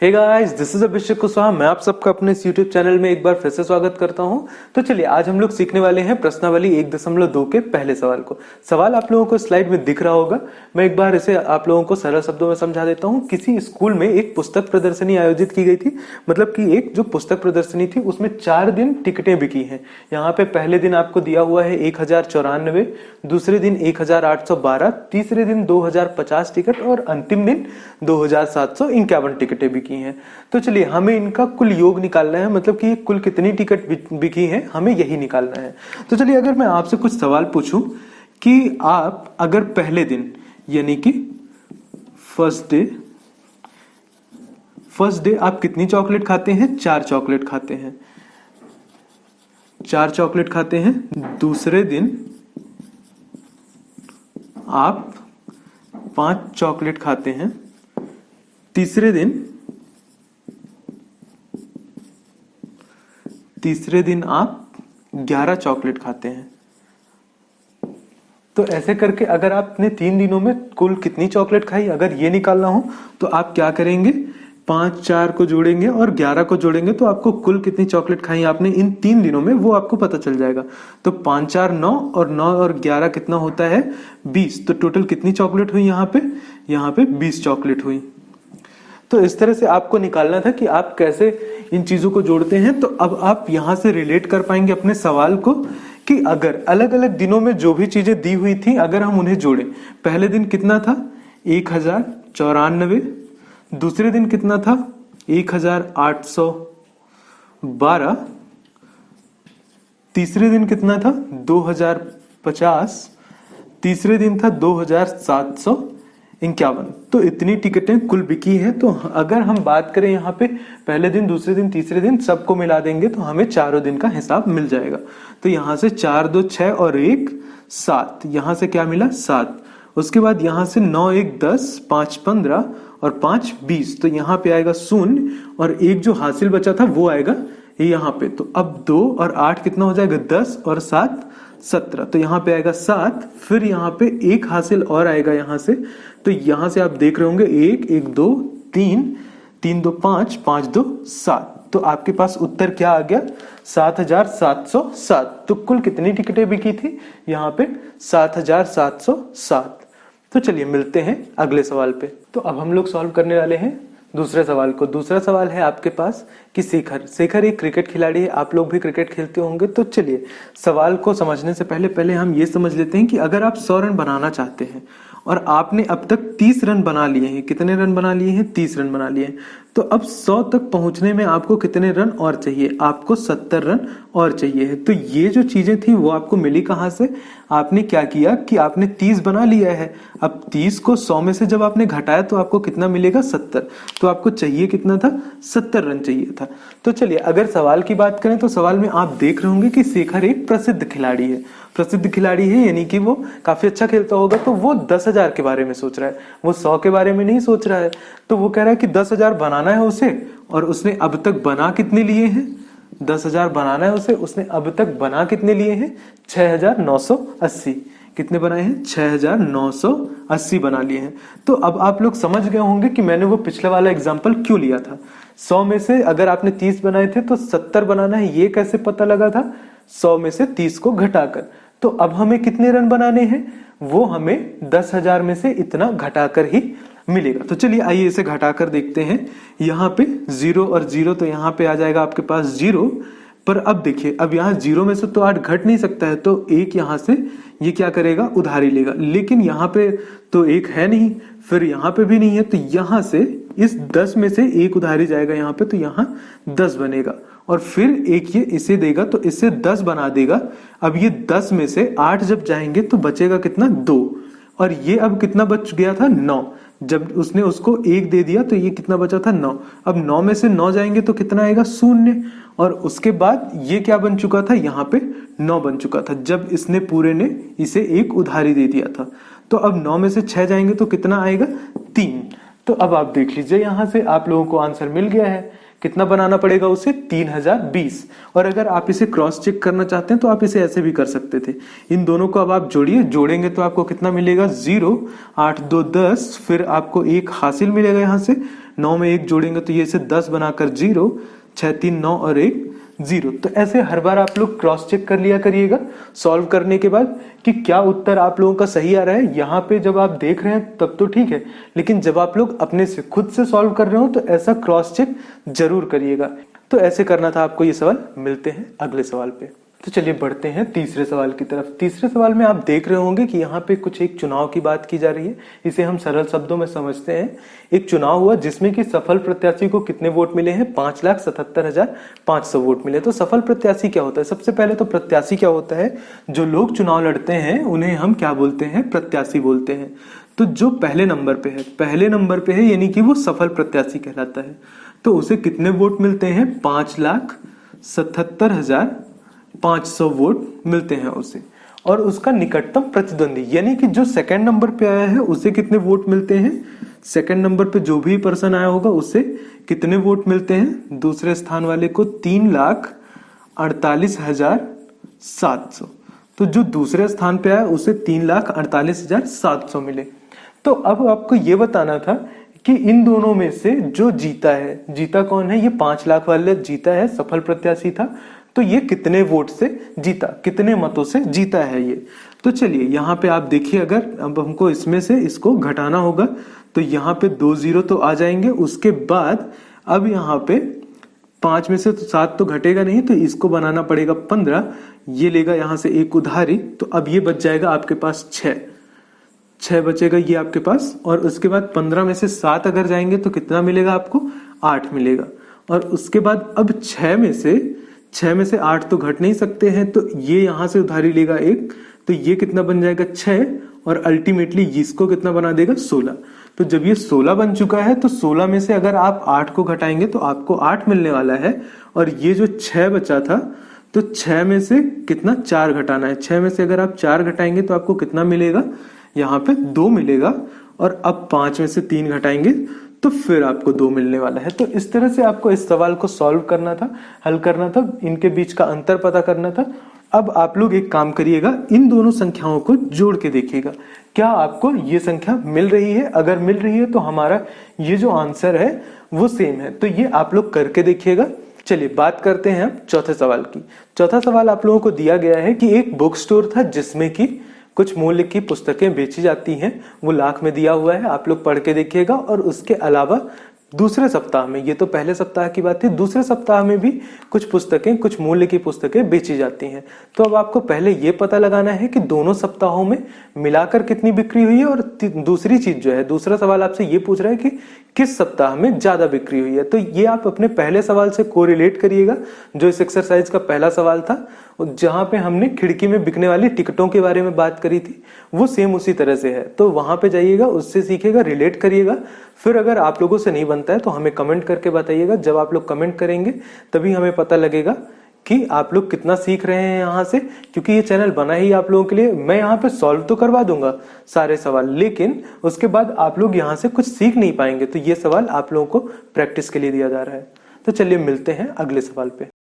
Hey guys, this is अभिषेक कुशवाहा। मैं आप सबका अपने इस YouTube चैनल में एक बार फिर से स्वागत करता हूं। तो चलिए आज हम लोग सीखने वाले हैं प्रश्नावली 1.2 के पहले सवाल को। सवाल आप लोगों को स्लाइड में दिख रहा होगा। मैं एक बार इसे आप लोगों को सरल शब्दों में समझा देता हूं। किसी स्कूल में एक पुस्तक प्रदर्शनी आयोजित की गई थी, मतलब कि एक जो पुस्तक प्रदर्शनी थी उसमें 4 दिन टिकटें बिकी हैं। यहाँ पे पहले दिन आपको दिया हुआ है 1094, दूसरे दिन 1812, तीसरे दिन 2050 टिकट और अंतिम दिन 2751 टिकटें बिकी हैं। तो चलिए हमें इनका कुल योग निकालना है, मतलब कि कुल कितनी टिकट बिकी हैं हमें यही निकालना है। तो चलिए अगर मैं आपसे कुछ सवाल पूछूं कि आप अगर पहले दिन यानी कि फर्स्ट डे आप कितनी चॉकलेट खाते हैं? 4 चॉकलेट खाते हैं। 4 चॉकलेट खाते हैं। दूसरे दिन आप 5 चॉकलेट खाते हैं। तीसरे दिन आप 11 चॉकलेट खाते हैं। तो ऐसे करके अगर आपने 3 दिनों में कुल कितनी चॉकलेट खाई अगर ये निकालना हो तो आप क्या करेंगे? 5 4 को जोड़ेंगे और 11 को जोड़ेंगे तो आपको कुल कितनी चॉकलेट खाई आपने इन 3 दिनों में वो आपको पता चल जाएगा। तो 5 4 9 और 9 और 11 कितना होता है? 20। तो टोटल कितनी चॉकलेट हुई यहाँ पे 20 चॉकलेट हुई। तो इस तरह से आपको निकालना था कि आप कैसे इन चीजों को जोड़ते हैं। तो अब आप यहां से रिलेट कर पाएंगे अपने सवाल को कि अगर अलग अलग दिनों में जो भी चीजें दी हुई थी अगर हम उन्हें जोड़ें। पहले दिन कितना था? 1094। दूसरे दिन कितना था? 1812। तीसरे दिन कितना था? 2050। तीसरे दिन था 2751। तो इतनी टिकटें कुल बिकी हैं। तो अगर हम बात करें यहाँ पे पहले दिन, दूसरे दिन, तीसरे दिन सबको मिला देंगे तो हमें चारों दिन का हिसाब मिल जाएगा। तो यहाँ से 4 2 6 और 1 7, यहाँ से क्या मिला? 7। उसके बाद यहाँ से 9 1 10, 5 15 और 5 20। तो यहाँ पे आएगा 0 और एक जो हासिल बचा था वो आएगा यहाँ पे। तो अब 2 और 8 कितना हो जाएगा? 10 और 7 17। तो यहाँ पे आएगा 7। फिर यहाँ पे एक हासिल और आएगा यहाँ से। तो यहाँ से आप देख रहे होंगे 1 1 2 3 3 2 5 5 2 7। तो आपके पास उत्तर क्या आ गया? 7707। तो कुल कितनी टिकटें बिकी थी यहाँ पे? 7707। तो चलिए मिलते हैं अगले सवाल पे। तो अब हम लोग सॉल्व करने वाले हैं दूसरे सवाल को। दूसरा सवाल है आपके पास कि शेखर एक क्रिकेट खिलाड़ी है। आप लोग भी क्रिकेट खेलते होंगे। तो चलिए सवाल को समझने से पहले हम ये समझ लेते हैं कि अगर आप 100 रन बनाना चाहते हैं और आपने अब तक 30 रन बना लिए हैं। कितने रन बना लिए हैं? 30 रन बना लिए हैं। तो अब 100 तक पहुंचने में आपको कितने रन और चाहिए? आपको 70 रन और चाहिए है। तो ये जो चीजें थी वो आपको मिली कहां से? आपने क्या किया कि आपने 30 बना लिया है। अब 30 को 100 में से जब आपने घटाया तो आपको कितना मिलेगा? 70। तो आपको चाहिए कितना था? 70 रन चाहिए था। तो चलिए अगर सवाल की बात करें तो सवाल में आप देख रहे होंगे कि शेखर एक प्रसिद्ध खिलाड़ी है। प्रसिद्ध खिलाड़ी है यानी कि वो काफी अच्छा खेलता होगा। तो वो 10,000 के बारे में सोच रहा है, वो 100 के बारे में नहीं सोच रहा है। तो वो कह रहा है कि 10,000 बनाना है उसे। और उसने अब तक बना कितने लिए हैं? 10,000 बनाना है उसे। उसने अब तक बना कितने लिए हैं? 6,980। कितने बनाए हैं? 6,980 बना लिए हैं। तो अब आप लोग समझ गए होंगे कि मैंने वो पिछले वाला एग्जाम्पल क्यों लिया था। 100 में से अगर आपने 30 बनाए थे तो 70 बनाना है, ये कैसे पता लगा था? 100 में से 30 को घटाकर। तो अब हमें कितने रन बनाने हैं? वो हमें 10,000 में से इतना घटाकर ही मिलेगा। तो चलिए आइए इसे घटाकर देखते हैं। यहाँ पे 0 और 0 तो यहाँ पे आ जाएगा आपके पास 0। पर अब देखिए, अब यहाँ 0 में से तो 8 घट नहीं सकता है। तो एक यहाँ से ये क्या करेगा? उधारी लेगा। लेकिन यहाँ पे तो एक है नहीं, फिर यहाँ पे भी नहीं है। तो यहाँ से इस 10 में से एक उधारी जाएगा यहाँ पे। तो यहाँ 10 बनेगा और फिर एक ये इसे देगा तो इससे 10 बना देगा। अब ये 10 में से 8 जब जाएंगे तो बचेगा कितना? 2। और ये अब कितना बच गया था? 9। जब उसने उसको 1 दे दिया तो ये कितना बचा था? 9। अब 9 में से 9 जाएंगे तो कितना आएगा? 0। और उसके बाद ये क्या बन चुका था? यहाँ पे 9 बन चुका था जब इसने पूरे ने इसे एक उधारी दे दिया था। तो अब 9 में से 6 जाएंगे तो कितना आएगा? 3। तो अब आप देख लीजिए यहाँ से आप लोगों को आंसर मिल गया है। कितना बनाना पड़ेगा उसे? 3020। और अगर आप इसे क्रॉस चेक करना चाहते हैं तो आप इसे ऐसे भी कर सकते थे। इन दोनों को अब आप जोड़ेंगे तो आपको कितना मिलेगा? 0 8 2 10। फिर आपको एक हासिल मिलेगा यहाँ से 9 में 1 जोड़ेंगे तो ये से 10 बनाकर 0, 6 3 9 और 1 0। तो ऐसे हर बार आप लोग क्रॉस चेक कर लिया करिएगा सॉल्व करने के बाद कि क्या उत्तर आप लोगों का सही आ रहा है। यहाँ पे जब आप देख रहे हैं तब तो ठीक है, लेकिन जब आप लोग अपने से खुद से सॉल्व कर रहे हो तो ऐसा क्रॉस चेक जरूर करिएगा। तो ऐसे करना था आपको ये सवाल। मिलते हैं अगले सवाल पे। तो चलिए बढ़ते हैं तीसरे सवाल की तरफ। तीसरे सवाल में आप देख रहे होंगे कि यहाँ पे कुछ एक चुनाव की बात की जा रही है। इसे हम सरल शब्दों में समझते हैं। एक चुनाव हुआ जिसमें कि सफल प्रत्याशी को कितने वोट मिले हैं? 5,77,500 वोट मिले। तो सफल प्रत्याशी क्या होता है? सबसे पहले तो प्रत्याशी क्या होता है? जो लोग चुनाव लड़ते हैं उन्हें हम क्या बोलते हैं? प्रत्याशी बोलते हैं। तो जो पहले नंबर पे है यानी कि वो सफल प्रत्याशी कहलाता है। तो उसे कितने वोट मिलते हैं? 5,77,500 वोट मिलते हैं उसे। और उसका निकटतम प्रतिद्वंदी यानी कि जो सेकंड नंबर पे आया है उसे कितने वोट मिलते हैं? सेकंड नंबर पे जो भी पर्सन आया होगा उसे कितने वोट मिलते हैं? दूसरे स्थान वाले को 3,48,700। तो जो दूसरे स्थान पे आया उसे 3,48,700 मिले। तो अब आपको ये बताना था कि इन दोनों में से जो जीता कौन है? ये 5 लाख वाले जीता है, सफल प्रत्याशी था। तो ये कितने वोट से जीता, कितने मतों से जीता है ये? तो चलिए यहाँ पे आप देखिए, अगर अब हमको इसमें से इसको घटाना होगा तो यहाँ पे 2 0 तो आ जाएंगे। उसके बाद अब यहाँ पे 5 में से तो 7 तो घटेगा नहीं, तो इसको बनाना पड़ेगा 15। ये लेगा यहाँ से एक उधारी, तो अब ये बच जाएगा आपके पास 6 बचेगा ये आपके पास। और उसके बाद 15 में से 7 अगर जाएंगे तो कितना मिलेगा आपको? 8 मिलेगा। और उसके बाद अब 6 में से 8 तो घट नहीं सकते हैं, तो ये यहां से उधारी लेगा 1, तो ये कितना बन जाएगा? 6। और अल्टीमेटली इसको कितना बना देगा? 16। तो जब ये 16 बन चुका है तो 16 में से अगर आप 8 को घटाएंगे तो आपको 8 मिलने वाला है। और ये जो 6 बचा था, तो 6 में से कितना? 4 घटाना है। 6 में से अगर आप 4 घटाएंगे तो आपको कितना मिलेगा? यहाँ पे 2 मिलेगा। और अब 5 में से 3 घटाएंगे तो फिर आपको 2 मिलने वाला है। तो इस तरह से आपको इस सवाल को सॉल्व करना था, हल करना था, इनके बीच का अंतर पता करना था। अब आप लोग एक काम करिएगा, इन दोनों संख्याओं को जोड़ के देखिएगा क्या आपको ये संख्या मिल रही है। अगर मिल रही है तो हमारा ये जो आंसर है वो सेम है। तो ये आप लोग करके देखिएगा। चलिए बात करते हैं अब चौथे सवाल की। चौथा सवाल आप लोगों को दिया गया है कि एक बुक स्टोर था जिसमें कि कुछ मूल्य की पुस्तकें बेची जाती हैं, वो लाख में दिया हुआ है। आप लोग पढ़ के देखिएगा। और उसके अलावा दूसरे सप्ताह में, ये तो पहले सप्ताह की बात थी, दूसरे सप्ताह में भी कुछ मूल्य की पुस्तकें बेची जाती हैं। तो अब आपको पहले ये पता लगाना है कि दोनों सप्ताहों में मिलाकर कितनी बिक्री हुई है। और दूसरी चीज जो है, दूसरा सवाल आपसे ये पूछ रहा है कि किस सप्ताह में ज्यादा बिक्री हुई है। तो ये आप अपने पहले सवाल से कोरिलेट करिएगा, जो इस एक्सरसाइज का पहला सवाल था, जहां पे हमने खिड़की में बिकने वाली टिकटों के बारे में बात करी थी, वो सेम उसी तरह से है। तो वहां पे जाइएगा, उससे सीखिएगा, रिलेट करिएगा। फिर अगर आप लोगों से नहीं बनता है तो हमें कमेंट करके बताइएगा। जब आप लोग कमेंट करेंगे तभी हमें पता लगेगा कि आप लोग कितना सीख रहे हैं यहाँ से। क्योंकि ये चैनल बना ही आप लोगों के लिए। मैं यहाँ पे सॉल्व तो करवा दूंगा सारे सवाल, लेकिन उसके बाद आप लोग यहाँ से कुछ सीख नहीं पाएंगे। तो ये सवाल आप लोगों को प्रैक्टिस के लिए दिया जा रहा है। तो चलिए मिलते हैं अगले सवाल पे।